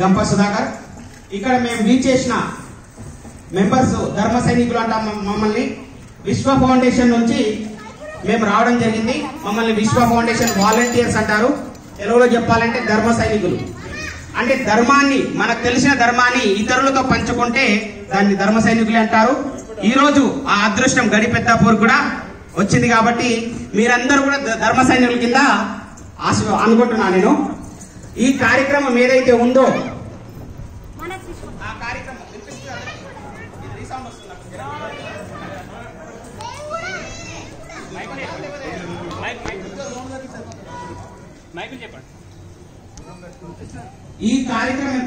గంప సుధాకర్ ఇక్కడ మేము రీచ్ చేసిన మెంబర్స్ ధర్మ సైనికులు అంటాం మమ్మల్ని. విశ్వ ఫౌండేషన్ నుంచి మేము రావడం జరిగింది. మమ్మల్ని విశ్వ ఫౌండేషన్ వాలంటీర్స్ అంటారు. తెలుగులో చెప్పాలంటే ధర్మ సైనికులు. అంటే ధర్మాన్ని, మనకు తెలిసిన ధర్మాన్ని ఇతరులతో పంచుకుంటే దాన్ని ధర్మ సైనికులు అంటారు. ఈ రోజు ఆ అదృష్టం గడిపెద్దాపూర్ కూడా వచ్చింది కాబట్టి మీరందరూ కూడా ధర్మ సైనికుల కింద అనుకుంటున్నాను నేను. ఈ కార్యక్రమం ఏదైతే ఉందో ఆ కార్యక్రమం ఈ కార్యక్రమం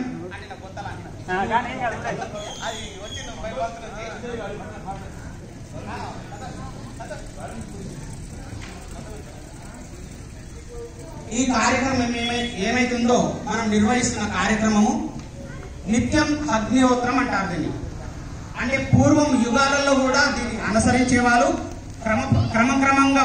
ఈ కార్యక్రమం ఏమైతుందో మనం నిర్వహిస్తున్న కార్యక్రమము నిత్యం అగ్నిహోత్రం అంటారు దీన్ని. అంటే పూర్వం యుగాలలో కూడా దీన్ని అనుసరించే వాళ్ళు క్రమక్రమంగా